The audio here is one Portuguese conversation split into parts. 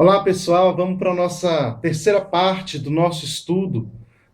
Olá, pessoal. Vamos para a nossa terceira parte do nosso estudo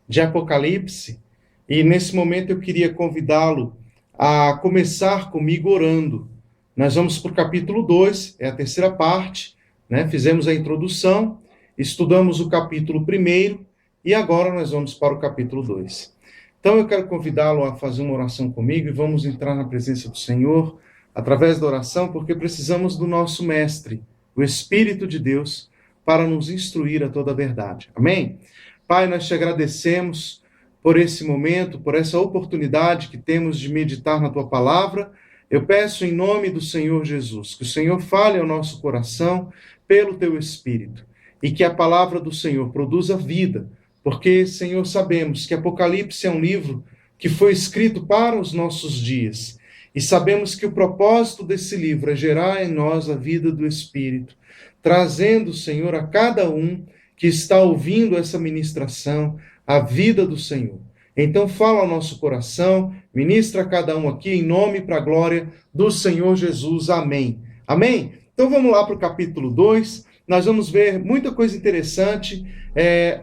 de Apocalipse. E nesse momento eu queria convidá-lo a começar comigo orando. Nós vamos para o capítulo 2, é a terceira parte, né? Fizemos a introdução, estudamos o capítulo 1 e agora nós vamos para o capítulo 2. Então eu quero convidá-lo a fazer uma oração comigo e vamos entrar na presença do Senhor através da oração, porque precisamos do nosso mestre, o Espírito de Deus, para nos instruir a toda a verdade. Amém? Pai, nós te agradecemos por esse momento, por essa oportunidade que temos de meditar na tua palavra. Eu peço em nome do Senhor Jesus, que o Senhor fale ao nosso coração pelo teu Espírito e que a palavra do Senhor produza vida, porque, Senhor, sabemos que Apocalipse é um livro que foi escrito para os nossos dias. E sabemos que o propósito desse livro é gerar em nós a vida do Espírito, trazendo, Senhor, a cada um que está ouvindo essa ministração, a vida do Senhor. Então fala ao nosso coração, ministra a cada um aqui, em nome e para a glória do Senhor Jesus. Amém. Amém? Então vamos lá para o capítulo 2, nós vamos ver muita coisa interessante,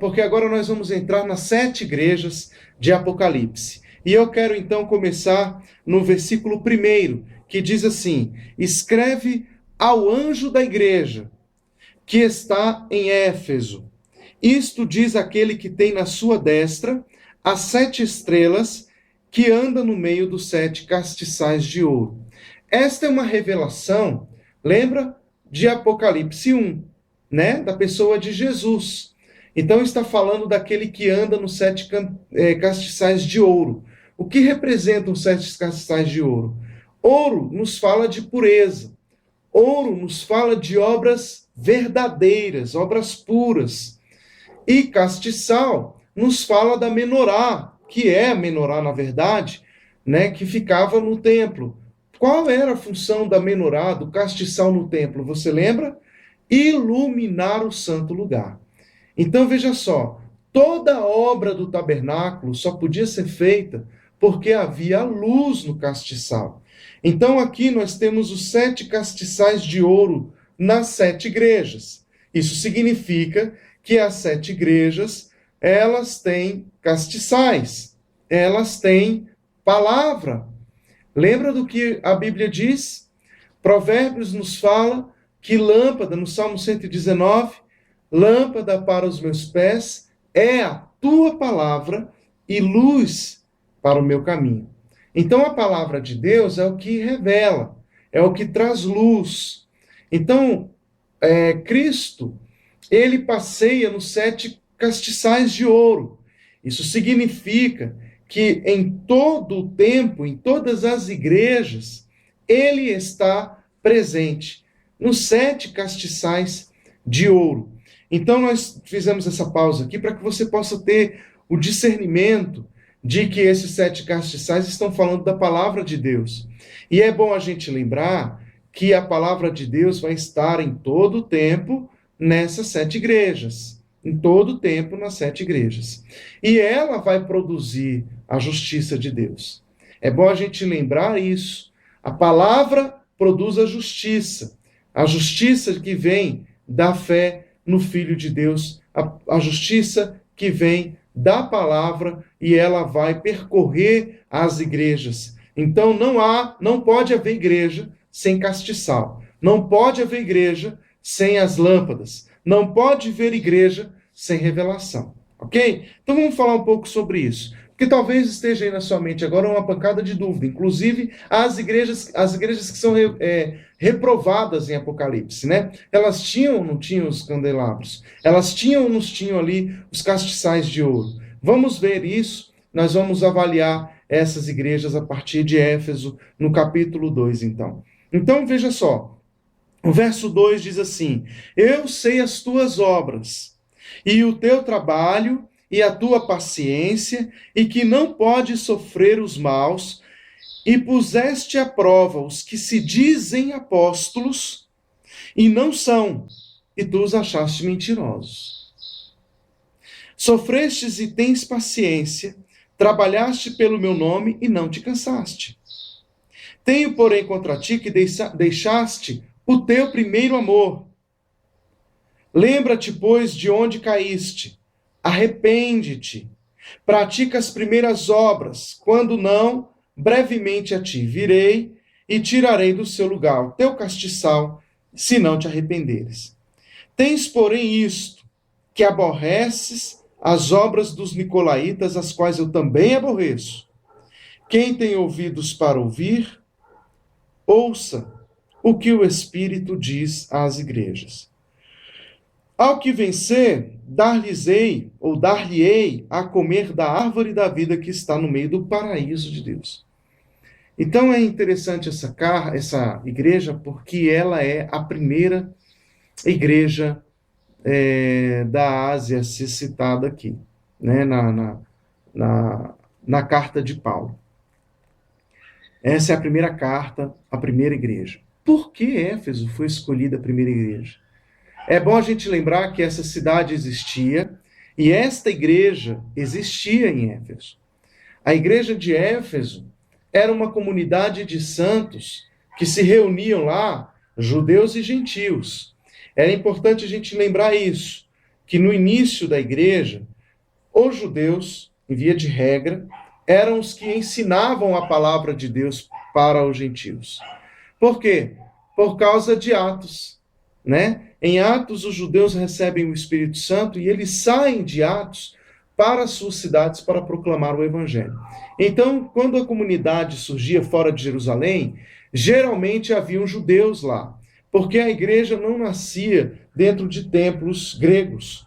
porque agora nós vamos entrar nas 7 igrejas de Apocalipse. E eu quero então começar no versículo 1, que diz assim: escreve ao anjo da igreja que está em Éfeso. Isto diz aquele que tem na sua destra as 7 estrelas, que anda no meio dos 7 castiçais de ouro. Esta é uma revelação, lembra, de Apocalipse 1, né? Da pessoa de Jesus. Então está falando daquele que anda nos 7 castiçais de ouro. O que representam os 7 castiçais de ouro? Ouro nos fala de pureza. Ouro nos fala de obras verdadeiras, obras puras. E castiçal nos fala da menorá, que é a menorá, na verdade, né, que ficava no templo. Qual era a função da menorá, do castiçal no templo? Você lembra? Iluminar o santo lugar. Então veja só, toda a obra do tabernáculo só podia ser feita porque havia luz no castiçal. Então aqui nós temos os 7 castiçais de ouro nas 7 igrejas. Isso significa que as 7 igrejas, elas têm castiçais, elas têm palavra. Lembra do que a Bíblia diz? Provérbios nos fala que lâmpada, no Salmo 119, lâmpada para os meus pés é a tua palavra e luz para o meu caminho. Então a palavra de Deus é o que revela, é o que traz luz. Então, Cristo, ele passeia nos 7 castiçais de ouro. Isso significa que em todo o tempo, em todas as igrejas, ele está presente nos 7 castiçais de ouro. Então nós fizemos essa pausa aqui para que você possa ter o discernimento de que esses 7 castiçais estão falando da palavra de Deus. E é bom a gente lembrar que a palavra de Deus vai estar em todo o tempo nessas 7 igrejas. Em todo o tempo nas 7 igrejas. E ela vai produzir a justiça de Deus. É bom a gente lembrar isso. A palavra produz a justiça que vem da fé no Filho de Deus, a justiça que vem da palavra, e ela vai percorrer as igrejas. Então não pode haver igreja sem castiçal. Não pode haver igreja sem as lâmpadas. Não pode haver igreja sem revelação. Ok? Então vamos falar um pouco sobre isso. Porque talvez esteja aí na sua mente agora uma pancada de dúvida. Inclusive as igrejas que são reprovadas em Apocalipse, né? Elas tinham ou não tinham os candelabros? Elas tinham ou não tinham ali os castiçais de ouro? Vamos ver isso. Nós vamos avaliar essas igrejas a partir de Éfeso, no capítulo 2, então. Então veja só. O verso 2 diz assim: eu sei as tuas obras, e o teu trabalho, e a tua paciência, e que não podes sofrer os maus, e puseste à prova os que se dizem apóstolos, e não são, e tu os achaste mentirosos. Sofrestes e tens paciência, trabalhaste pelo meu nome, e não te cansaste. Tenho, porém, contra ti que deixaste o teu primeiro amor. Lembra-te, pois, de onde caíste, arrepende-te, pratica as primeiras obras, quando não, brevemente a ti virei e tirarei do seu lugar o teu castiçal, se não te arrependeres. Tens, porém, isto, que aborreces as obras dos nicolaítas, as quais eu também aborreço. Quem tem ouvidos para ouvir, ouça o que o Espírito diz às igrejas. Ao que vencer, dar-lhe-ei ou dar-lhe-ei a comer da árvore da vida que está no meio do paraíso de Deus. Então é interessante essa igreja, porque ela é a primeira igreja da Ásia a ser citada aqui, né, na carta de Paulo. Essa é a primeira carta, a primeira igreja. Por que Éfeso foi escolhida a primeira igreja? É bom a gente lembrar que essa cidade existia e esta igreja existia em Éfeso. A igreja de Éfeso era uma comunidade de santos que se reuniam lá, judeus e gentios. Era importante a gente lembrar isso, que no início da igreja, os judeus, em via de regra, eram os que ensinavam a palavra de Deus para os gentios. Por quê? Por causa de Atos, né? Em Atos, os judeus recebem o Espírito Santo e eles saem de Atos para as suas cidades para proclamar o Evangelho. Então, quando a comunidade surgia fora de Jerusalém, geralmente haviam judeus lá, porque a igreja não nascia dentro de templos gregos,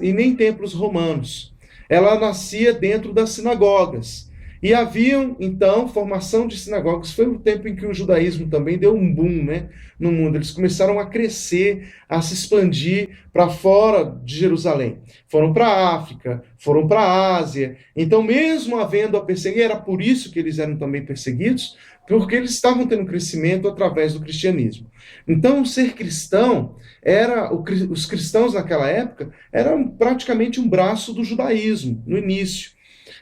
e nem templos romanos. Ela nascia dentro das sinagogas. E haviam, então, formação de sinagogas. Foi o tempo em que o judaísmo também deu um boom, né, no mundo. Eles começaram a crescer, a se expandir para fora de Jerusalém. Foram para a África, foram para a Ásia. Então, mesmo havendo a perseguição, era por isso que eles eram também perseguidos, porque eles estavam tendo crescimento através do cristianismo. Então, ser cristão, os cristãos naquela época, eram praticamente um braço do judaísmo, no início.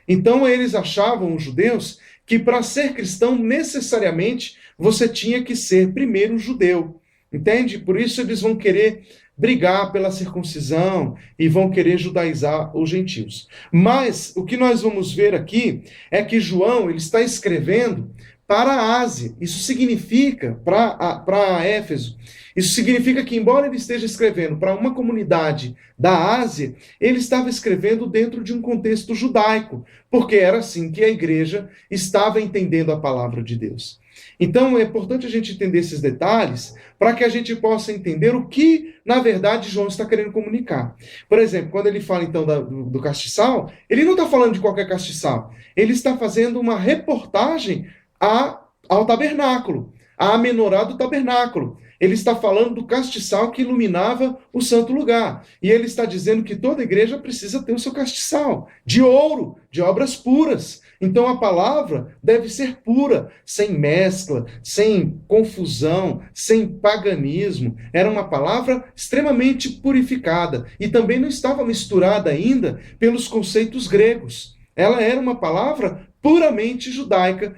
Então eles achavam, os judeus, que para ser cristão, necessariamente, você tinha que ser primeiro judeu. Entende? Por isso eles vão querer brigar pela circuncisão e vão querer judaizar os gentios. Mas o que nós vamos ver aqui é que João ele está escrevendo para a Ásia. Isso significa, para Éfeso, isso significa que, embora ele esteja escrevendo para uma comunidade da Ásia, ele estava escrevendo dentro de um contexto judaico, porque era assim que a igreja estava entendendo a palavra de Deus. Então, é importante a gente entender esses detalhes para que a gente possa entender o que, na verdade, João está querendo comunicar. Por exemplo, quando ele fala, então, do castiçal, ele não está falando de qualquer castiçal. Ele está fazendo uma reportagem ao tabernáculo, à menorá do tabernáculo. Ele está falando do castiçal que iluminava o santo lugar. E ele está dizendo que toda igreja precisa ter o seu castiçal, de ouro, de obras puras. Então a palavra deve ser pura, sem mescla, sem confusão, sem paganismo. Era uma palavra extremamente purificada. E também não estava misturada ainda pelos conceitos gregos. Ela era uma palavra puramente judaica,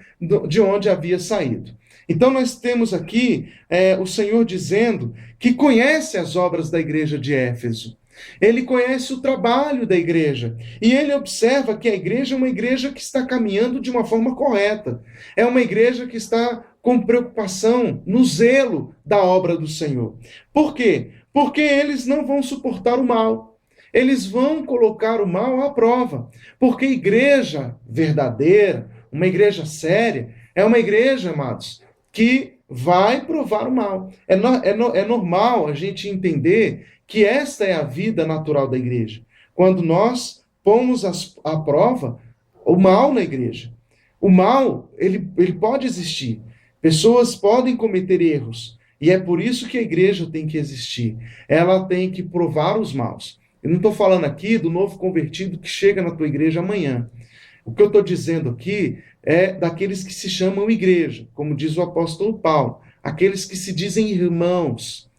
de onde havia saído. Então nós temos aqui o Senhor dizendo que conhece as obras da igreja de Éfeso. Ele conhece o trabalho da igreja. E ele observa que a igreja é uma igreja que está caminhando de uma forma correta. É uma igreja que está com preocupação no zelo da obra do Senhor. Por quê? Porque eles não vão suportar o mal. Eles vão colocar o mal à prova. Porque igreja verdadeira, uma igreja séria, é uma igreja, amados, que vai provar o mal. É normal a gente entender que esta é a vida natural da igreja. Quando nós pomos à prova o mal na igreja. O mal, ele pode existir. Pessoas podem cometer erros. E é por isso que a igreja tem que existir. Ela tem que provar os maus. Eu não estou falando aqui do novo convertido que chega na tua igreja amanhã. O que eu estou dizendo aqui é daqueles que se chamam igreja, como diz o apóstolo Paulo, aqueles que se dizem irmãos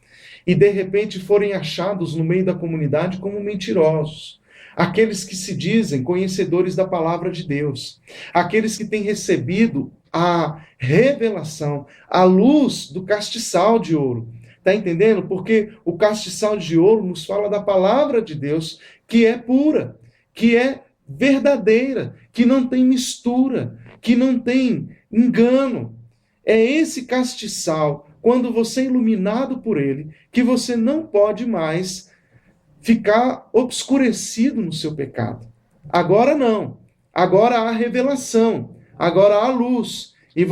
e de repente forem achados no meio da comunidade como mentirosos, aqueles que se dizem conhecedores da palavra de Deus, aqueles que têm recebido a revelação, a luz do castiçal de ouro, Está entendendo? Porque o castiçal de ouro nos fala da palavra de Deus, que é pura, que é verdadeira, que não tem mistura, que não tem engano. É esse castiçal, quando você é iluminado por ele, que você não pode mais ficar obscurecido no seu pecado. Agora não. Agora há revelação, agora há luz. E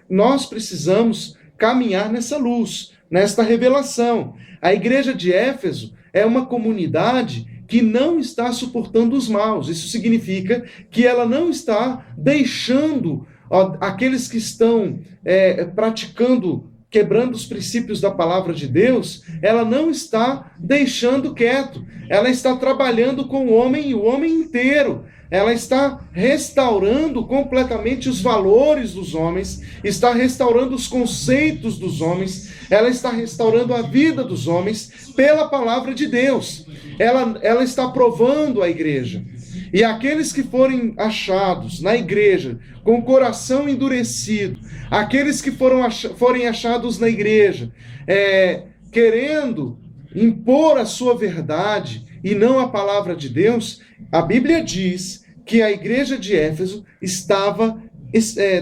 nós precisamos caminhar nessa luz, nesta revelação. A igreja de Éfeso é uma comunidade que não está suportando os maus. Isso significa que ela não está deixando aqueles que estão praticando, quebrando os princípios da palavra de Deus, ela não está deixando quieto. Ela está trabalhando com o homem e o homem inteiro. Ela está restaurando completamente os valores dos homens, está restaurando os conceitos dos homens, ela está restaurando a vida dos homens pela palavra de Deus. Ela está provando a igreja. E aqueles que forem achados na igreja com o coração endurecido, aqueles que forem achados na igreja querendo impor a sua verdade e não a palavra de Deus, a Bíblia diz que a igreja de Éfeso estava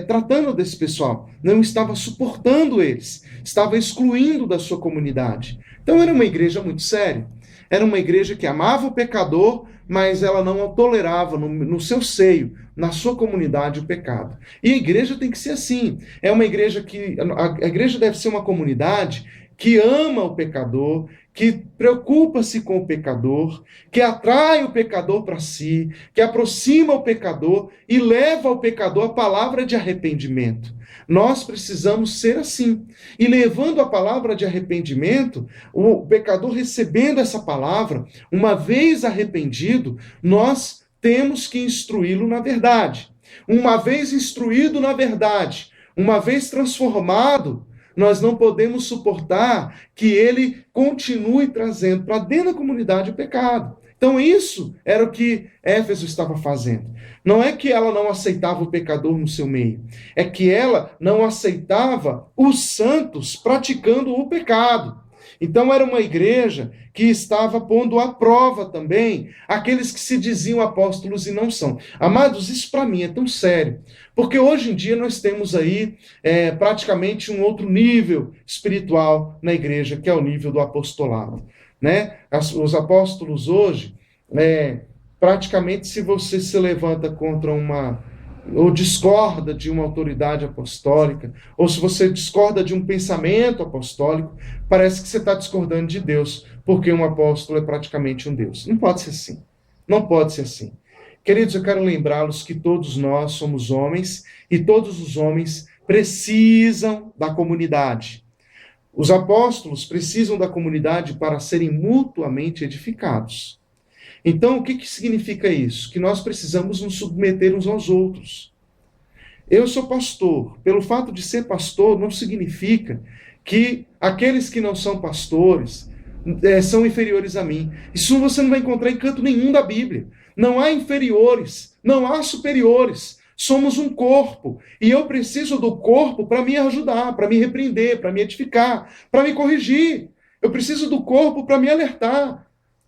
tratando desse pessoal, não estava suportando eles, estava excluindo da sua comunidade. Então era uma igreja muito séria. Era uma igreja que amava o pecador, mas ela não o tolerava no seu seio, na sua comunidade, o pecado. E a igreja tem que ser assim. É uma igreja que... A igreja deve ser uma comunidade que ama o pecador, que preocupa-se com o pecador, que atrai o pecador para si, que aproxima o pecador e leva ao pecador a palavra de arrependimento. Nós precisamos ser assim. E levando a palavra de arrependimento, o pecador recebendo essa palavra, uma vez arrependido, nós temos que instruí-lo na verdade. Uma vez instruído na verdade, uma vez transformado, nós não podemos suportar que ele continue trazendo para dentro da comunidade o pecado. Então isso era o que Éfeso estava fazendo. Não é que ela não aceitava o pecador no seu meio, é que ela não aceitava os santos praticando o pecado. Então era uma igreja que estava pondo à prova também aqueles que se diziam apóstolos e não são. Amados, isso para mim é tão sério, porque hoje em dia nós temos aí praticamente um outro nível espiritual na igreja, que é o nível do apostolado. Né? Os apóstolos hoje, praticamente se você se levanta contra ou discorda de uma autoridade apostólica, ou se você discorda de um pensamento apostólico, parece que você está discordando de Deus, porque um apóstolo é praticamente um Deus. Não pode ser assim. Não pode ser assim. Queridos, eu quero lembrá-los que todos nós somos homens, e todos os homens precisam da comunidade. Os apóstolos precisam da comunidade para serem mutuamente edificados. Então, o que significa isso? Que nós precisamos nos submeter uns aos outros. Eu sou pastor. Pelo fato de ser pastor, não significa que aqueles que não são pastores são inferiores a mim. Isso você não vai encontrar em canto nenhum da Bíblia. Não há inferiores, não há superiores. Somos um corpo. E eu preciso do corpo para me ajudar, para me repreender, para me edificar, para me corrigir. Eu preciso do corpo para me alertar.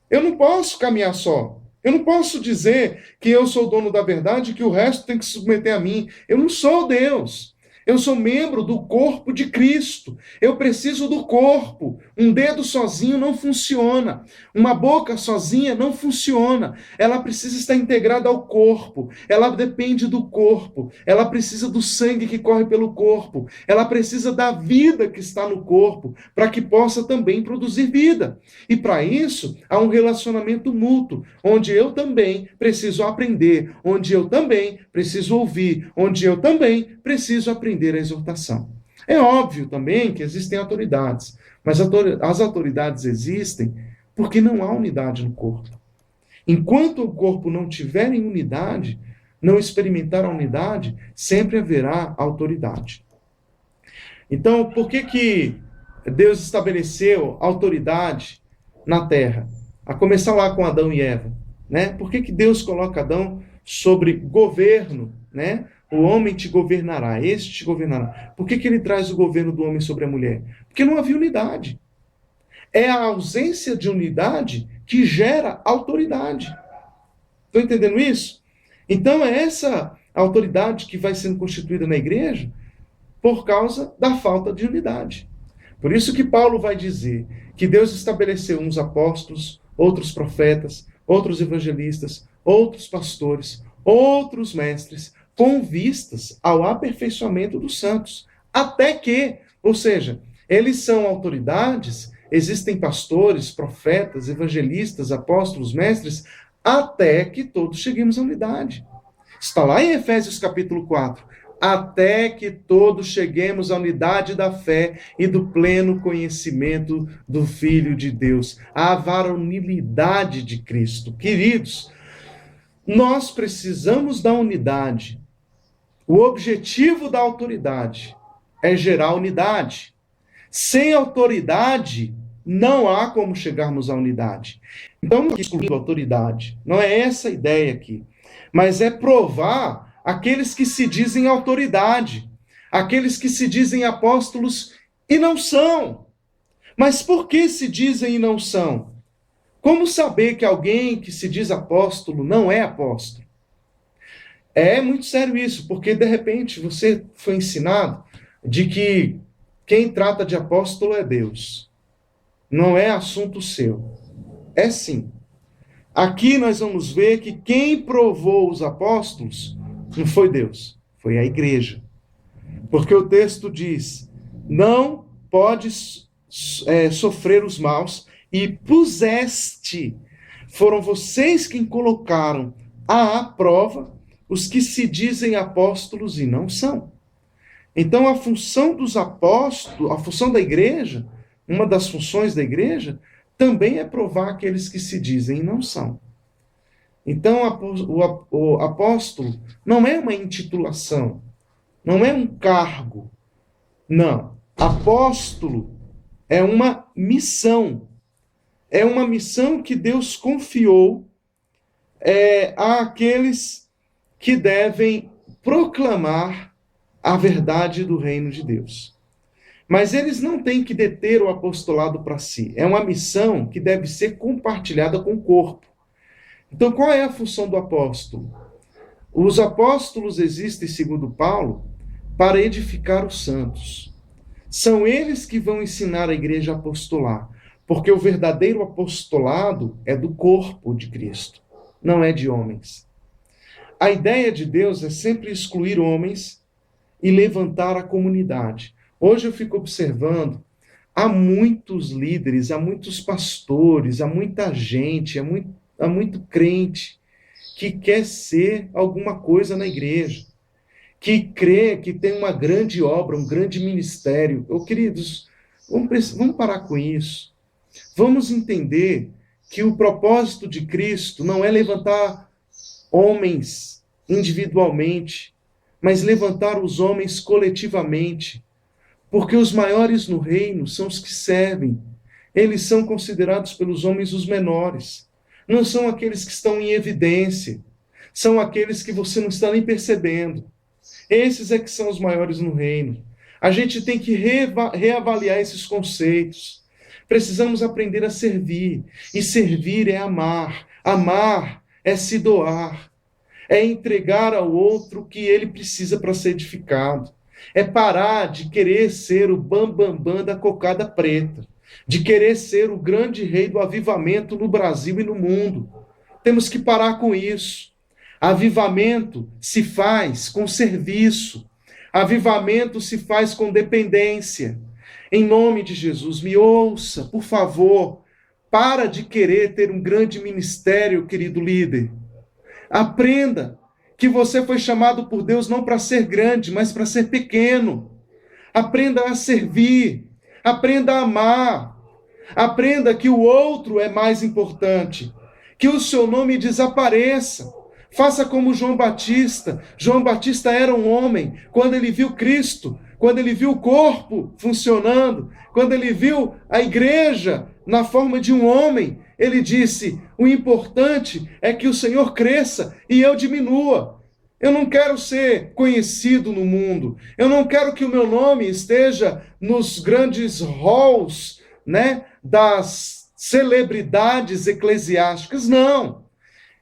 Eu não posso caminhar só. Eu não posso dizer que eu sou o dono da verdade e que o resto tem que se submeter a mim. Eu não sou Deus. Eu sou membro do corpo de Cristo. Eu preciso do corpo. Um dedo sozinho não funciona. Uma boca sozinha não funciona. Ela precisa estar integrada ao corpo. Ela depende do corpo. Ela precisa do sangue que corre pelo corpo. Ela precisa da vida que está no corpo para que possa também produzir vida. E para isso, há um relacionamento mútuo, onde eu também preciso aprender, onde eu também preciso ouvir, onde eu também preciso aprender a exortação. É óbvio também que existem autoridades, mas as autoridades existem porque não há unidade no corpo. Enquanto o corpo não tiver em unidade, não experimentar a unidade, sempre haverá autoridade. Então, por que Deus estabeleceu autoridade na terra? A começar lá com Adão e Eva. Né? Por que Deus coloca Adão sobre governo, né? o homem te governará, este te governará. Por que ele traz o governo do homem sobre a mulher? Porque não havia unidade. É a ausência de unidade que gera autoridade. Estão entendendo isso? Então é essa autoridade que vai sendo constituída na igreja por causa da falta de unidade. Por isso que Paulo vai dizer que Deus estabeleceu uns apóstolos, outros profetas, outros evangelistas, outros pastores, outros mestres, com vistas ao aperfeiçoamento dos santos. Até que, ou seja, eles são autoridades, existem pastores, profetas, evangelistas, apóstolos, mestres, até que todos cheguemos à unidade. Está lá em Efésios capítulo 4. Até que todos cheguemos à unidade da fé e do pleno conhecimento do Filho de Deus, à varonilidade de Cristo. Queridos, nós precisamos da unidade. O objetivo da autoridade é gerar unidade. Sem autoridade, não há como chegarmos à unidade. Então, não é excluir a autoridade. Não é essa a ideia aqui. Mas é provar aqueles que se dizem autoridade, aqueles que se dizem apóstolos e não são. Mas por que se dizem e não são? Como saber que alguém que se diz apóstolo não é apóstolo? É muito sério isso, porque de repente você foi ensinado de que quem trata de apóstolo é Deus. Não é assunto seu. É sim. Aqui nós vamos ver que quem provou os apóstolos não foi Deus, foi a igreja. Porque o texto diz, não podes sofrer os maus, e puseste, foram vocês quem colocaram à prova os que se dizem apóstolos e não são. Então a função dos apóstolos, a função da igreja, uma das funções da igreja, também é provar aqueles que se dizem e não são. Então, o apóstolo não é uma intitulação, não é um cargo. Não. Apóstolo é uma missão. É uma missão que Deus confiou àqueles que devem proclamar a verdade do reino de Deus. Mas eles não têm que deter o apostolado para si. É uma missão que deve ser compartilhada com o corpo. Então, qual é a função do apóstolo? Os apóstolos existem, segundo Paulo, para edificar os santos. São eles que vão ensinar a igreja a apostolar, porque o verdadeiro apostolado é do corpo de Cristo, não é de homens. A ideia de Deus é sempre excluir homens e levantar a comunidade. Hoje eu fico observando, há muitos líderes, há muitos pastores, há muita gente, há muito crente que quer ser alguma coisa na igreja, que crê que tem uma grande obra, um grande ministério. Queridos, vamos parar com isso. Vamos entender que o propósito de Cristo não é levantar homens individualmente, mas levantar os homens coletivamente, porque os maiores no reino são os que servem. Eles são considerados pelos homens os menores. Não são aqueles que estão em evidência. São aqueles que você não está nem percebendo. Esses é que são os maiores no reino. A gente tem que reavaliar esses conceitos. Precisamos aprender a servir. E servir é amar. Amar é se doar. É entregar ao outro o que ele precisa para ser edificado. É parar de querer ser o bambambam da cocada preta. De querer ser o grande rei do avivamento no Brasil e no mundo. Temos que parar com isso. Avivamento se faz com serviço. Avivamento se faz com dependência. Em nome de Jesus, me ouça, por favor. Para de querer ter um grande ministério, querido líder. Aprenda que você foi chamado por Deus não para ser grande, mas para ser pequeno. Aprenda a servir. Aprenda a amar. Aprenda que o outro é mais importante. Que o seu nome desapareça. Faça como João Batista. João Batista era um homem. Quando ele viu Cristo, quando ele viu o corpo funcionando, quando ele viu a igreja na forma de um homem, ele disse, o importante é que o Senhor cresça e eu diminua. Eu não quero ser conhecido no mundo. Eu não quero que o meu nome esteja nos grandes halls, né, das celebridades eclesiásticas. Não.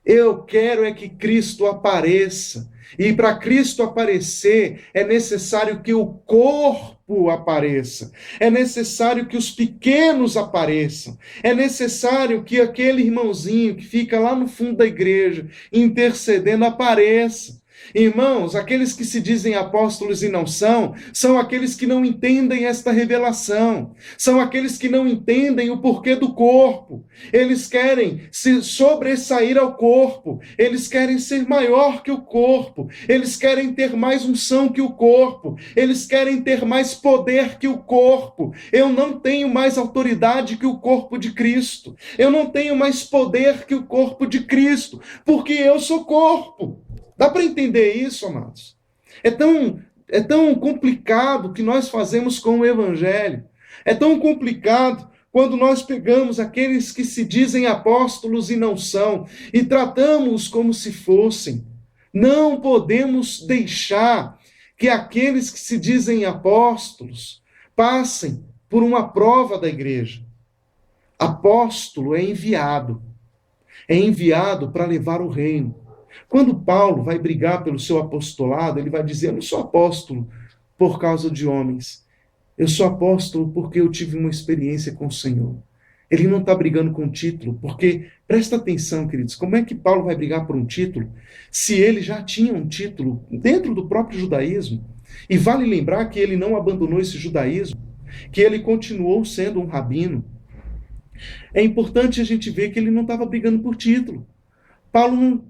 Eu quero é que Cristo apareça. E para Cristo aparecer, é necessário que o corpo apareça. É necessário que os pequenos apareçam. É necessário que aquele irmãozinho que fica lá no fundo da igreja intercedendo apareça. Irmãos, aqueles que se dizem apóstolos e não são aqueles que não entendem esta revelação, são aqueles que não entendem o porquê do corpo. Eles querem se sobressair ao corpo, eles querem ser maior que o corpo, eles querem ter mais unção que o corpo, eles querem ter mais poder que o corpo. Eu não tenho mais autoridade que o corpo de Cristo, eu não tenho mais poder que o corpo de Cristo, porque eu sou corpo. Dá para entender isso, amados? É tão complicado o que nós fazemos com o Evangelho. É tão complicado quando nós pegamos aqueles que se dizem apóstolos e não são, e tratamos como se fossem. Não podemos deixar que aqueles que se dizem apóstolos passem por uma prova da igreja. Apóstolo é enviado para levar o reino. Quando Paulo vai brigar pelo seu apostolado, ele vai dizer: eu não sou apóstolo por causa de homens. Eu sou apóstolo porque eu tive uma experiência com o Senhor. Ele não está brigando com título, porque, presta atenção, queridos, como é que Paulo vai brigar por um título se ele já tinha um título dentro do próprio judaísmo? E vale lembrar que ele não abandonou esse judaísmo, que ele continuou sendo um rabino. É importante a gente ver que ele não estava brigando por título.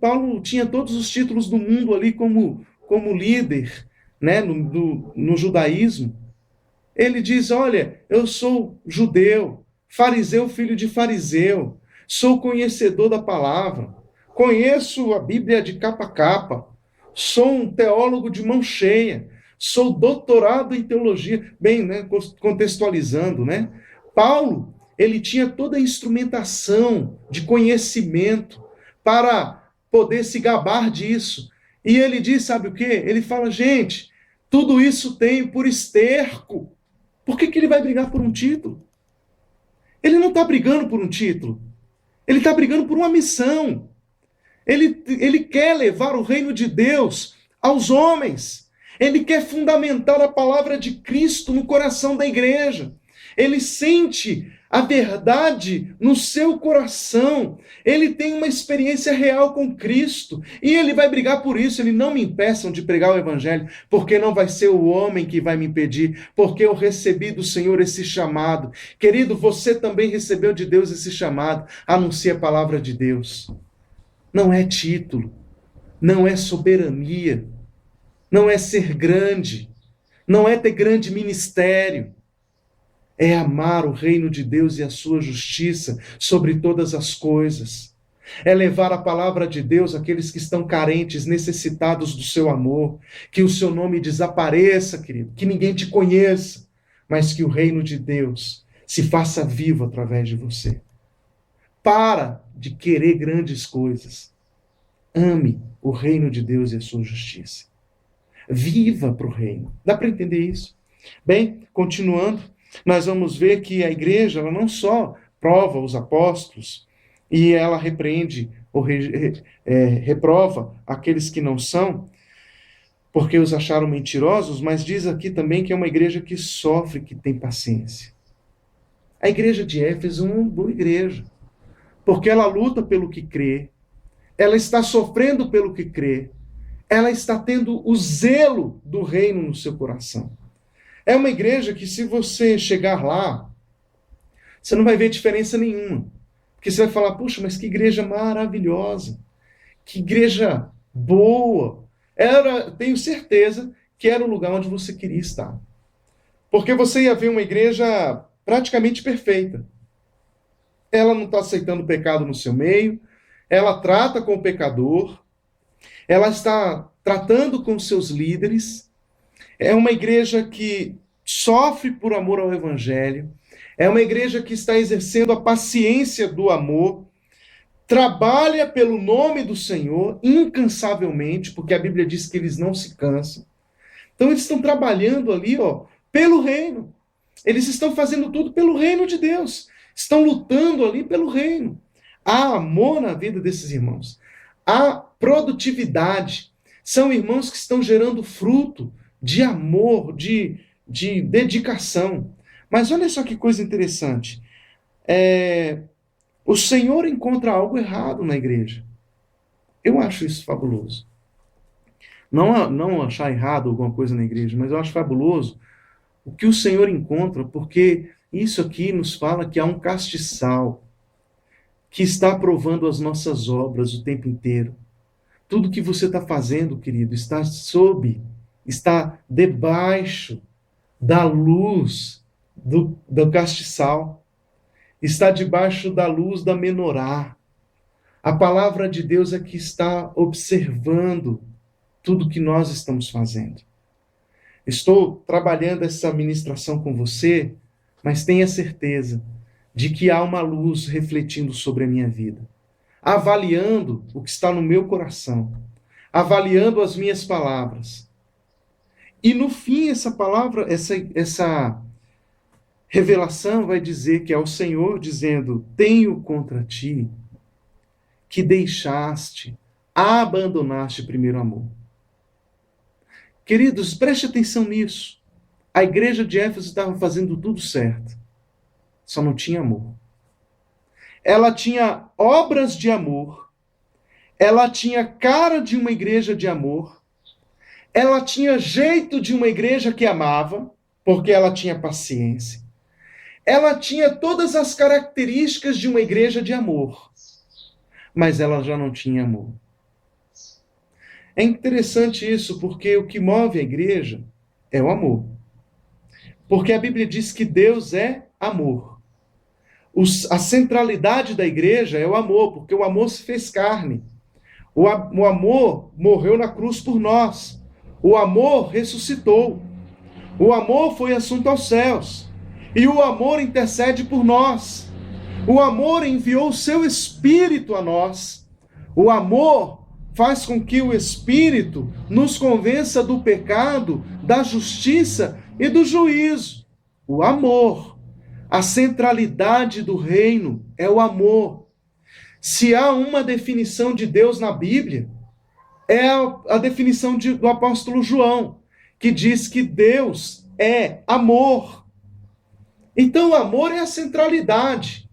Paulo tinha todos os títulos do mundo ali como líder, né, no judaísmo. Ele diz: olha, eu sou judeu, fariseu, filho de fariseu, sou conhecedor da palavra, conheço a Bíblia de capa a capa, sou um teólogo de mão cheia, sou doutorado em teologia. Bem, né, contextualizando, né? Paulo, ele tinha toda a instrumentação de conhecimento para poder se gabar disso. E ele diz, sabe o quê? Ele fala: gente, tudo isso tenho por esterco. Por que ele vai brigar por um título? Ele não está brigando por um título. Ele está brigando por uma missão. Ele quer levar o reino de Deus aos homens. Ele quer fundamentar a palavra de Cristo no coração da igreja. Ele sente a verdade no seu coração. Ele tem uma experiência real com Cristo. E ele vai brigar por isso. Ele: não me impeçam de pregar o evangelho, porque não vai ser o homem que vai me impedir, porque eu recebi do Senhor esse chamado. Querido, você também recebeu de Deus esse chamado. Anuncie a palavra de Deus. Não é título, não é soberania, não é ser grande, não é ter grande ministério. É amar o reino de Deus e a sua justiça sobre todas as coisas. É levar a palavra de Deus àqueles que estão carentes, necessitados do seu amor. Que o seu nome desapareça, querido, que ninguém te conheça, mas que o reino de Deus se faça vivo através de você. Para de querer grandes coisas. Ame o reino de Deus e a sua justiça. Viva para o reino. Dá para entender isso? Bem, continuando, nós vamos ver que a igreja, ela não só prova os apóstolos e ela repreende ou reprova aqueles que não são, porque os acharam mentirosos, mas diz aqui também que é uma igreja que sofre, que tem paciência. A igreja de Éfeso é uma boa igreja, porque ela luta pelo que crê, ela está sofrendo pelo que crê, ela está tendo o zelo do reino no seu coração. É uma igreja que, se você chegar lá, você não vai ver diferença nenhuma. Porque você vai falar: puxa, mas que igreja maravilhosa, que igreja boa. Tenho certeza que era o lugar onde você queria estar. Porque você ia ver uma igreja praticamente perfeita. Ela não está aceitando o pecado no seu meio, ela trata com o pecador, ela está tratando com seus líderes. É uma igreja que sofre por amor ao evangelho. É uma igreja que está exercendo a paciência do amor. trabalha pelo nome do Senhor incansavelmente, porque a Bíblia diz que eles não se cansam. Então eles estão trabalhando ali, pelo reino. Eles estão fazendo tudo pelo reino de Deus. Estão lutando ali pelo reino. Há amor na vida desses irmãos. Há produtividade. São irmãos que estão gerando fruto de amor, de dedicação. Mas olha só que coisa interessante. O Senhor encontra algo errado na igreja. Eu acho isso fabuloso. Não achar errado alguma coisa na igreja, mas eu acho fabuloso o que o Senhor encontra, porque isso aqui nos fala que há um castiçal que está provando as nossas obras o tempo inteiro. Tudo que você está fazendo, querido, está debaixo da luz do castiçal. Está debaixo da luz da menorá. A palavra de Deus é que está observando tudo que nós estamos fazendo. Estou trabalhando essa ministração com você, mas tenha certeza de que há uma luz refletindo sobre a minha vida, avaliando o que está no meu coração, avaliando as minhas palavras. E no fim, essa palavra, essa revelação vai dizer que é o Senhor dizendo: tenho contra ti que abandonaste o primeiro amor. Queridos, preste atenção nisso. A igreja de Éfeso estava fazendo tudo certo, só não tinha amor. Ela tinha obras de amor, ela tinha cara de uma igreja de amor, ela tinha jeito de uma igreja que amava, porque ela tinha paciência. Ela tinha todas as características de uma igreja de amor, mas ela já não tinha amor. É interessante isso, porque o que move a igreja é o amor. Porque a Bíblia diz que Deus é amor. A centralidade da igreja é o amor, porque o amor se fez carne. O amor morreu na cruz por nós. O amor ressuscitou. O amor foi assunto aos céus. E o amor intercede por nós. O amor enviou o seu Espírito a nós. O amor faz com que o Espírito nos convença do pecado, da justiça e do juízo. O amor. A centralidade do reino é o amor. Se há uma definição de Deus na Bíblia, é a definição do apóstolo João, que diz que Deus é amor. Então, o amor é a centralidade.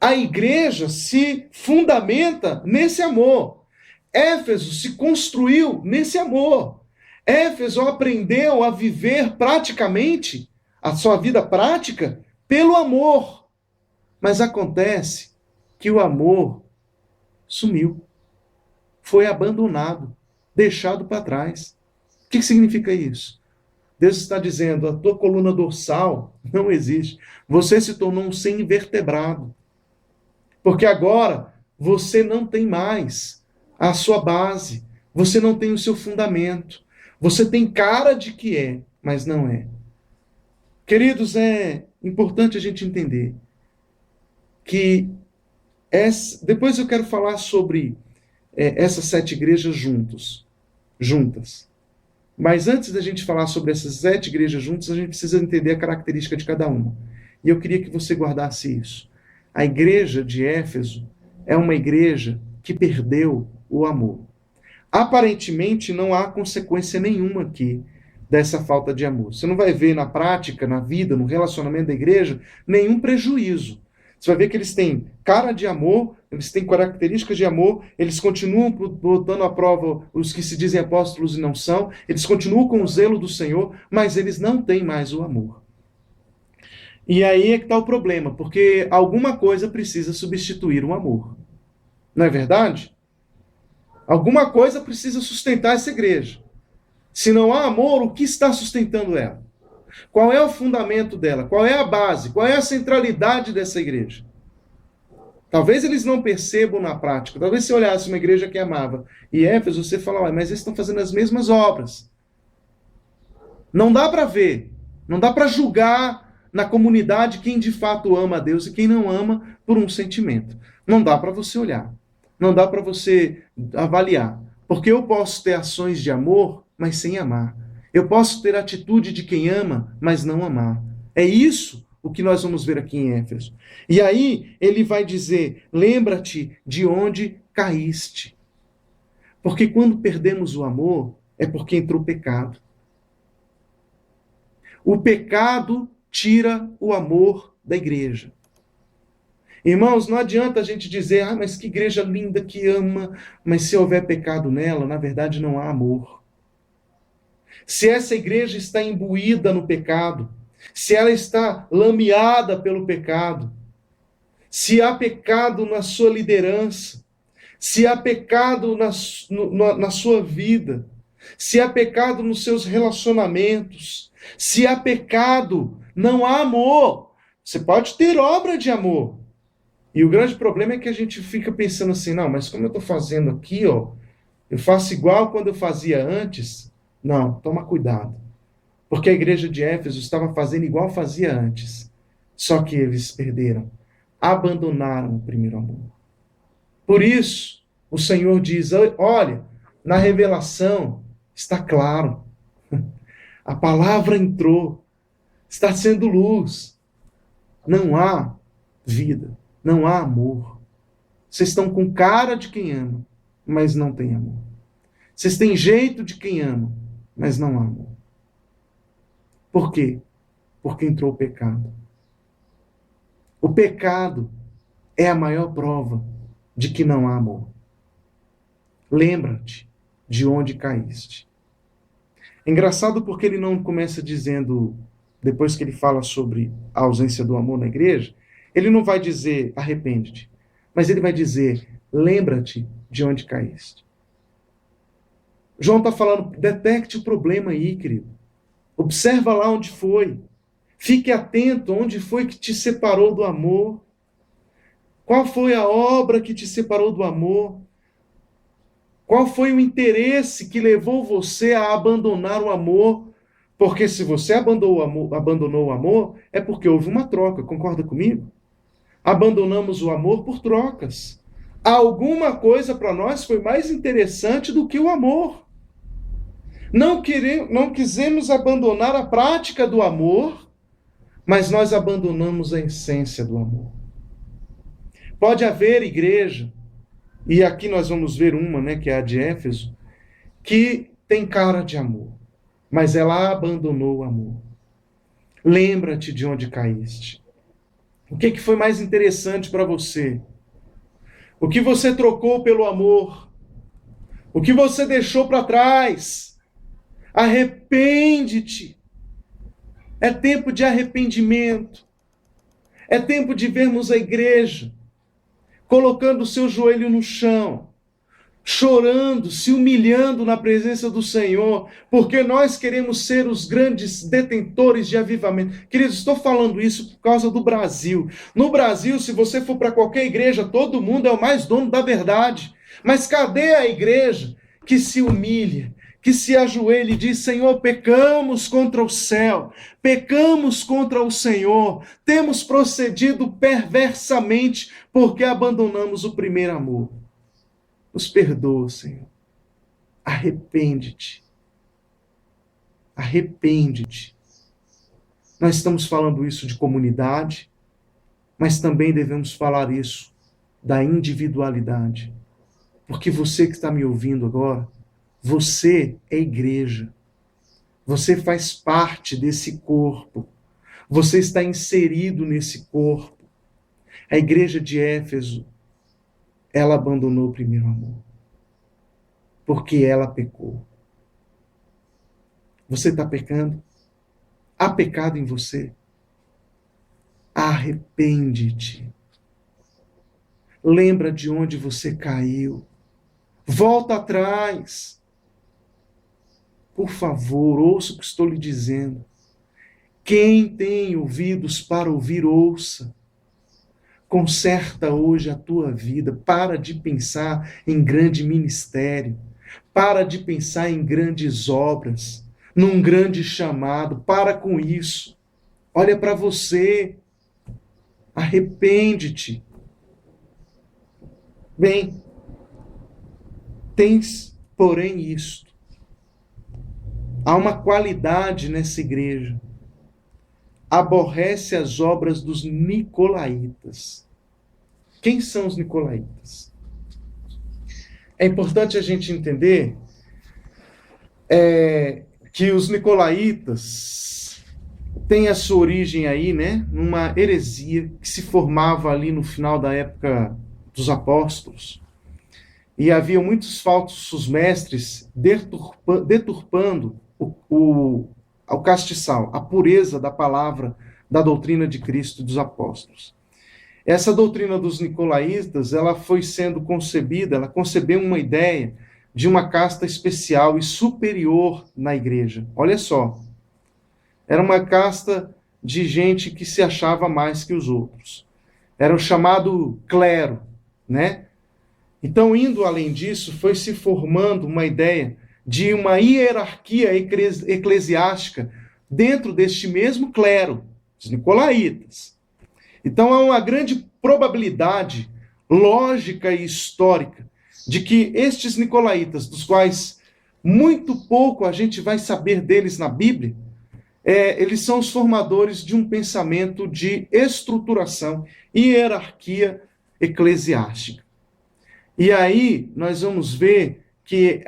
A igreja se fundamenta nesse amor. Éfeso se construiu nesse amor. Éfeso aprendeu a viver praticamente a sua vida prática pelo amor. Mas acontece que o amor sumiu. Foi abandonado, deixado para trás. O que significa isso? Deus está dizendo: a tua coluna dorsal não existe. Você se tornou um ser invertebrado. Porque agora você não tem mais a sua base. Você não tem o seu fundamento. Você tem cara de que é, mas não é. Queridos, é importante a gente entender que depois eu quero falar sobre essas 7 igrejas juntas. Mas antes da gente falar sobre essas 7 igrejas juntas, a gente precisa entender a característica de cada uma. E eu queria que você guardasse isso. A igreja de Éfeso é uma igreja que perdeu o amor. Aparentemente, não há consequência nenhuma aqui dessa falta de amor. Você não vai ver na prática, na vida, no relacionamento da igreja, nenhum prejuízo. Você vai ver que eles têm cara de amor, eles têm características de amor, eles continuam botando à prova os que se dizem apóstolos e não são, eles continuam com o zelo do Senhor, mas eles não têm mais o amor. E aí é que está o problema, porque alguma coisa precisa substituir o amor. Não é verdade? Alguma coisa precisa sustentar essa igreja. Se não há amor, o que está sustentando ela? Qual é o fundamento dela? Qual é a base? Qual é a centralidade dessa igreja? Talvez eles não percebam na prática. Talvez se olhasse uma igreja que amava e Éfeso, você fala: mas eles estão fazendo as mesmas obras. Não dá para ver. Não dá para julgar na comunidade quem de fato ama a Deus e quem não ama por um sentimento. Não dá para você olhar. Não dá para você avaliar. Porque eu posso ter ações de amor, mas sem amar. Eu posso ter atitude de quem ama, mas não amar. É isso o que nós vamos ver aqui em Éfeso. E aí ele vai dizer: lembra-te de onde caíste. Porque quando perdemos o amor, é porque entrou o pecado. O pecado tira o amor da igreja. Irmãos, não adianta a gente dizer, mas que igreja linda que ama, mas se houver pecado nela, na verdade não há amor. Se essa igreja está imbuída no pecado, se ela está lameada pelo pecado, se há pecado na sua liderança, se há pecado na sua vida, se há pecado nos seus relacionamentos, se há pecado, não há amor. Você pode ter obra de amor. E o grande problema é que a gente fica pensando assim, não, mas como eu estou fazendo aqui, ó, eu faço igual quando eu fazia antes. Não, toma cuidado. Porque a igreja de Éfeso estava fazendo igual fazia antes. Só que eles perderam. Abandonaram o primeiro amor. Por isso, o Senhor diz, olha, na revelação está claro. A palavra entrou. Está sendo luz. Não há vida. Não há amor. Vocês estão com cara de quem ama, mas não tem amor. Vocês têm jeito de quem ama, mas não há amor. Por quê? Porque entrou o pecado. O pecado é a maior prova de que não há amor. Lembra-te de onde caíste. É engraçado porque ele não começa dizendo, depois que ele fala sobre a ausência do amor na igreja, ele não vai dizer arrepende-te, mas ele vai dizer lembra-te de onde caíste. João está falando, detecte o problema aí, querido. Observa lá onde foi. Fique atento onde foi que te separou do amor. Qual foi a obra que te separou do amor? Qual foi o interesse que levou você a abandonar o amor? Porque se você abandonou o amor, é porque houve uma troca, concorda comigo? Abandonamos o amor por trocas. Alguma coisa para nós foi mais interessante do que o amor. Não quisemos abandonar a prática do amor, mas nós abandonamos a essência do amor. Pode haver igreja, e aqui nós vamos ver uma, né, que é a de Éfeso, que tem cara de amor, mas ela abandonou o amor. Lembra-te de onde caíste. O que foi mais interessante para você? O que você trocou pelo amor? O que você deixou para trás? Arrepende-te. É tempo de arrependimento. É tempo de vermos a igreja colocando o seu joelho no chão, chorando, se humilhando na presença do Senhor, porque nós queremos ser os grandes detentores de avivamento. Queridos, estou falando isso por causa do Brasil. No Brasil, se você for para qualquer igreja, todo mundo é o mais dono da verdade. Mas cadê a igreja que se humilha, que se ajoelha e diz, Senhor, pecamos contra o céu, pecamos contra o Senhor, temos procedido perversamente porque abandonamos o primeiro amor. Nos perdoa, Senhor. Arrepende-te. Arrepende-te. Nós estamos falando isso de comunidade, mas também devemos falar isso da individualidade. Porque você que está me ouvindo agora, você é igreja. Você faz parte desse corpo. Você está inserido nesse corpo. A igreja de Éfeso, ela abandonou o primeiro amor. Porque ela pecou. Você está pecando? Há pecado em você? Arrepende-te. Lembra de onde você caiu. Volta atrás. Por favor, ouça o que estou lhe dizendo. Quem tem ouvidos para ouvir, ouça. Conserta hoje a tua vida. Para de pensar em grande ministério. Para de pensar em grandes obras. Num grande chamado. Para com isso. Olha para você. Arrepende-te. Bem, tens, porém, isto. Há uma qualidade nessa igreja. Aborrece as obras dos nicolaítas. Quem são os nicolaítas? É importante a gente entender que os nicolaítas têm a sua origem aí, né, numa heresia que se formava ali no final da época dos apóstolos. E havia muitos falsos mestres deturpando o castiçal, a pureza da palavra, da doutrina de Cristo e dos apóstolos. Essa doutrina dos nicolaítas, ela foi sendo concebida, ela concebeu uma ideia de uma casta especial e superior na igreja. Olha só, era uma casta de gente que se achava mais que os outros. Era o chamado clero, né? Então, indo além disso, foi se formando uma ideia de uma hierarquia eclesiástica dentro deste mesmo clero, os nicolaítas. Então, há uma grande probabilidade lógica e histórica de que estes nicolaítas, dos quais muito pouco a gente vai saber deles na Bíblia, eles são os formadores de um pensamento de estruturação e hierarquia eclesiástica. E aí nós vamos ver que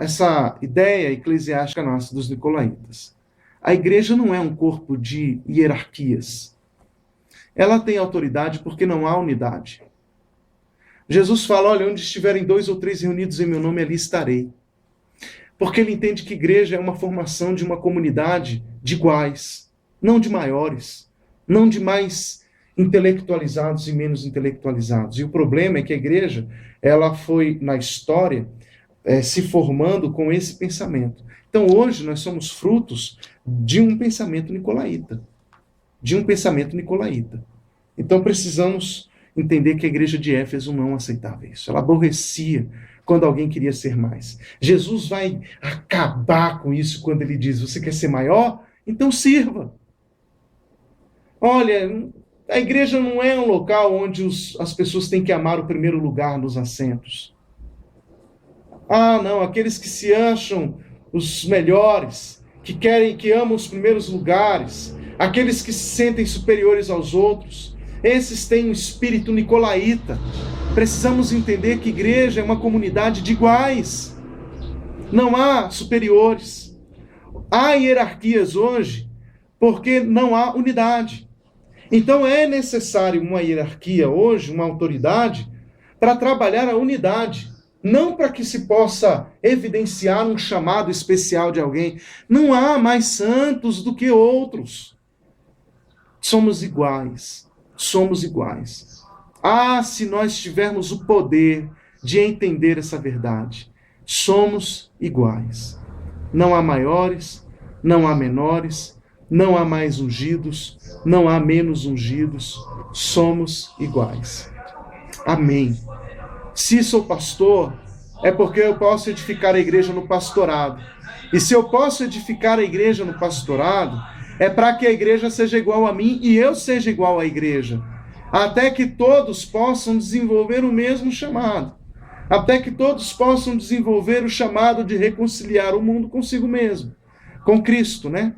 essa ideia eclesiástica nossa dos nicolaítas. A igreja não é um corpo de hierarquias. Ela tem autoridade porque não há unidade. Jesus fala, olha, onde estiverem 2 ou 3 reunidos em meu nome, ali estarei. Porque ele entende que igreja é uma formação de uma comunidade de iguais, não de maiores, não de mais intelectualizados e menos intelectualizados. E o problema é que a igreja, ela foi, na história, se formando com esse pensamento. Então, hoje, nós somos frutos de um pensamento nicolaíta. Então, precisamos entender que a igreja de Éfeso não aceitava isso. Ela aborrecia quando alguém queria ser mais. Jesus vai acabar com isso quando ele diz, você quer ser maior? Então sirva. Olha, a igreja não é um local onde as pessoas têm que amar o primeiro lugar nos assentos. Ah, não, aqueles que se acham os melhores, que amam os primeiros lugares, aqueles que se sentem superiores aos outros, esses têm um espírito nicolaíta. Precisamos entender que igreja é uma comunidade de iguais. Não há superiores. Há hierarquias hoje porque não há unidade. Então é necessário uma hierarquia hoje, uma autoridade, para trabalhar a unidade. Não para que se possa evidenciar um chamado especial de alguém. Não há mais santos do que outros. Somos iguais. Somos iguais. Ah, se nós tivermos o poder de entender essa verdade. Somos iguais. Não há maiores, não há menores, não há mais ungidos, não há menos ungidos. Somos iguais. Amém. Se sou pastor, é porque eu posso edificar a igreja no pastorado. E se eu posso edificar a igreja no pastorado, é para que a igreja seja igual a mim e eu seja igual à igreja. Até que todos possam desenvolver o mesmo chamado. Até que todos possam desenvolver o chamado de reconciliar o mundo consigo mesmo. Com Cristo, né?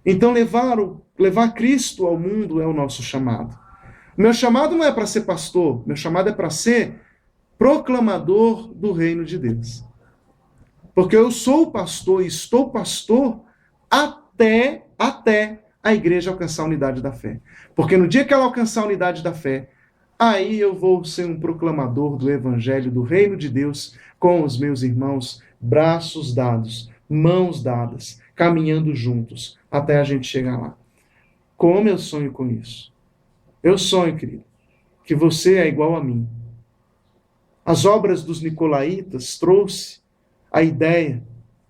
Então levar Cristo ao mundo é o nosso chamado. Meu chamado não é para ser pastor. Meu chamado é para ser proclamador do reino de Deus. Porque eu sou pastor e estou pastor até a igreja alcançar a unidade da fé. Porque no dia que ela alcançar a unidade da fé, aí eu vou ser um proclamador do evangelho do reino de Deus com os meus irmãos, braços dados, mãos dadas, caminhando juntos até a gente chegar lá. Como eu sonho com isso? Eu sonho, querido, que você é igual a mim. As obras dos nicolaítas trouxe a ideia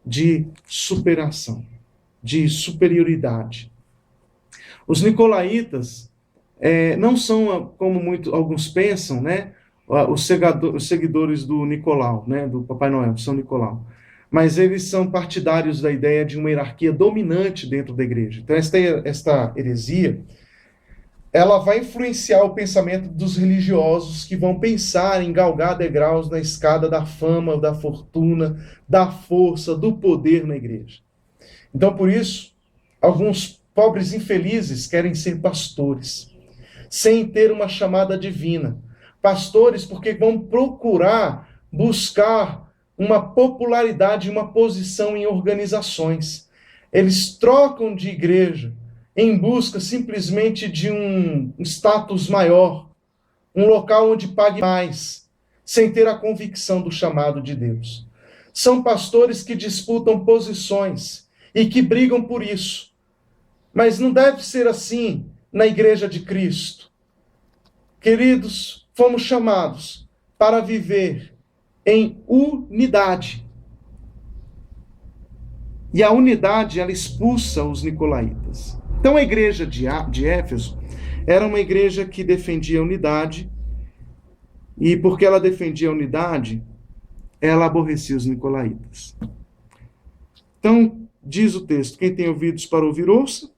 de superação, de superioridade. Os nicolaítas não são, como alguns pensam, né, os seguidores do Nicolau, né, do Papai Noel, São Nicolau. Mas eles são partidários da ideia de uma hierarquia dominante dentro da igreja. Então, esta heresia, ela vai influenciar o pensamento dos religiosos que vão pensar em galgar degraus na escada da fama, da fortuna, da força, do poder na igreja. Então, por isso, alguns pobres infelizes querem ser pastores, sem ter uma chamada divina. Pastores porque vão procurar buscar uma popularidade, uma posição em organizações. Eles trocam de igreja em busca simplesmente de um status maior, um local onde pague mais, sem ter a convicção do chamado de Deus. São pastores que disputam posições e que brigam por isso. Mas não deve ser assim na igreja de Cristo. Queridos, fomos chamados para viver em unidade. E a unidade, ela expulsa os nicolaítas. Então a igreja de Éfeso era uma igreja que defendia a unidade, e porque ela defendia a unidade, ela aborrecia os nicolaítas. Então, diz o texto, quem tem ouvidos para ouvir, ouça.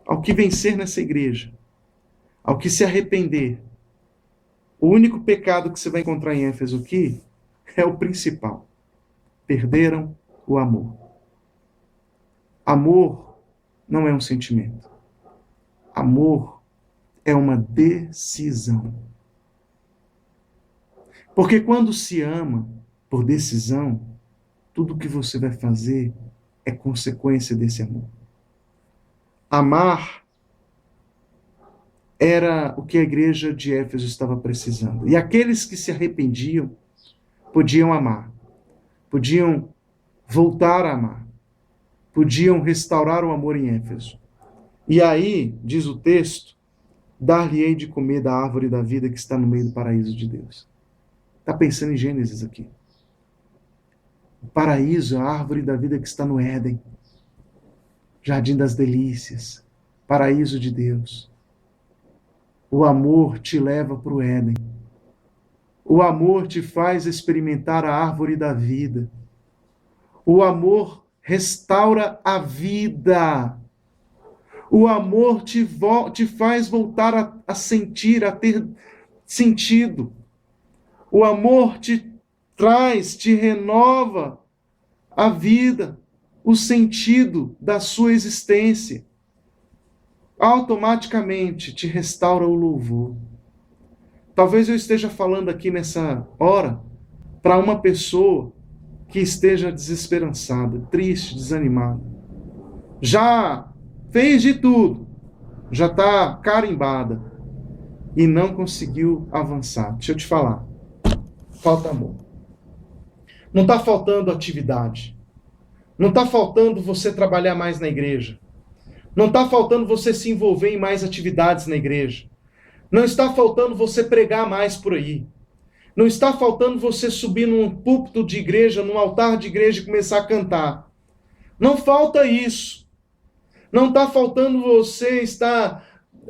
Ao que vencer nessa igreja, ao que se arrepender, o único pecado que você vai encontrar em Éfeso aqui é o principal. Perderam o amor. Amor não é um sentimento. Amor é uma decisão. Porque quando se ama por decisão, tudo que você vai fazer é consequência desse amor. Amar era o que a igreja de Éfeso estava precisando. E aqueles que se arrependiam podiam amar, podiam voltar a amar, podiam restaurar o amor em Éfeso. E aí, diz o texto, dar-lhe-ei de comer da árvore da vida que está no meio do paraíso de Deus. Está pensando em Gênesis aqui. O paraíso, a árvore da vida que está no Éden. Jardim das delícias, paraíso de Deus. O amor te leva para o Éden. O amor te faz experimentar a árvore da vida. O amor restaura a vida. O amor te faz voltar a sentir, a ter sentido. O amor te traz, te renova a vida, o sentido da sua existência. Automaticamente te restaura o louvor. Talvez eu esteja falando aqui nessa hora para uma pessoa que esteja desesperançada, triste, desanimada. Já fez de tudo, já está carimbada e não conseguiu avançar. Deixa eu te falar, falta amor. Não está faltando atividade. Não está faltando você trabalhar mais na igreja. Não está faltando você se envolver em mais atividades na igreja. Não está faltando você pregar mais por aí. Não está faltando você subir num púlpito de igreja, num altar de igreja e começar a cantar. Não falta isso. Não está faltando você estar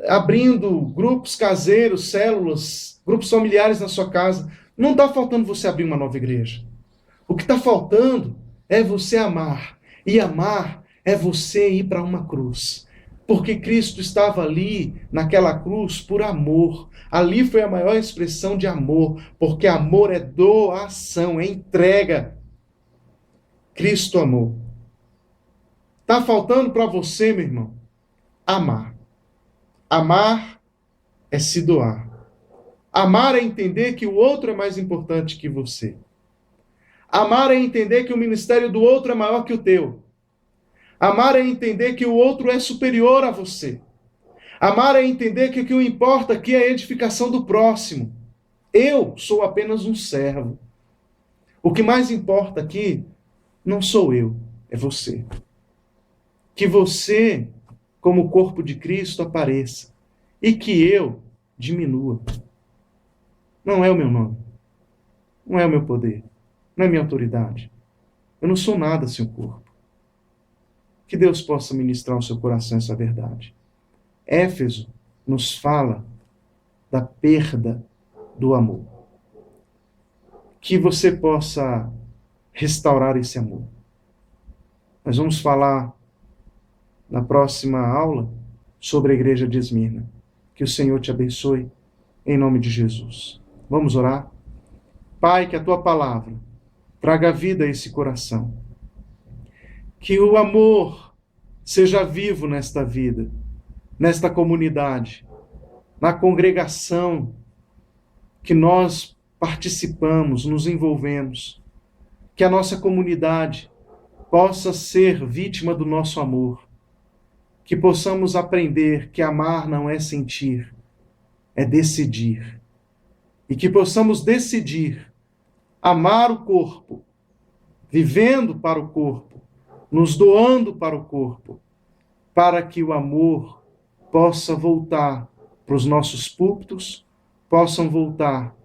abrindo grupos caseiros, células, grupos familiares na sua casa. Não está faltando você abrir uma nova igreja. O que está faltando é você amar. E amar é você ir para uma cruz. Porque Cristo estava ali, naquela cruz, por amor. Ali foi a maior expressão de amor. Porque amor é doação, é entrega. Cristo amou. Está faltando para você, meu irmão, amar. Amar é se doar. Amar é entender que o outro é mais importante que você. Amar é entender que o ministério do outro é maior que o teu. Amar é entender que o outro é superior a você. Amar é entender que o que importa aqui é a edificação do próximo. Eu sou apenas um servo. O que mais importa aqui não sou eu, é você. Que você, como corpo de Cristo, apareça. E que eu diminua. Não é o meu nome. Não é o meu poder. Não é minha autoridade. Eu não sou nada sem o corpo. Que Deus possa ministrar ao seu coração essa verdade. Éfeso nos fala da perda do amor. Que você possa restaurar esse amor. Nós vamos falar na próxima aula sobre a igreja de Esmirna. Que o Senhor te abençoe, em nome de Jesus. Vamos orar? Pai, que a tua palavra traga vida a esse coração. Que o amor seja vivo nesta vida, nesta comunidade, na congregação que nós participamos, nos envolvemos. Que a nossa comunidade possa ser vítima do nosso amor. Que possamos aprender que amar não é sentir, é decidir. E que possamos decidir amar o corpo, vivendo para o corpo, nos doando para o corpo, para que o amor possa voltar para os nossos púlpitos, possam voltar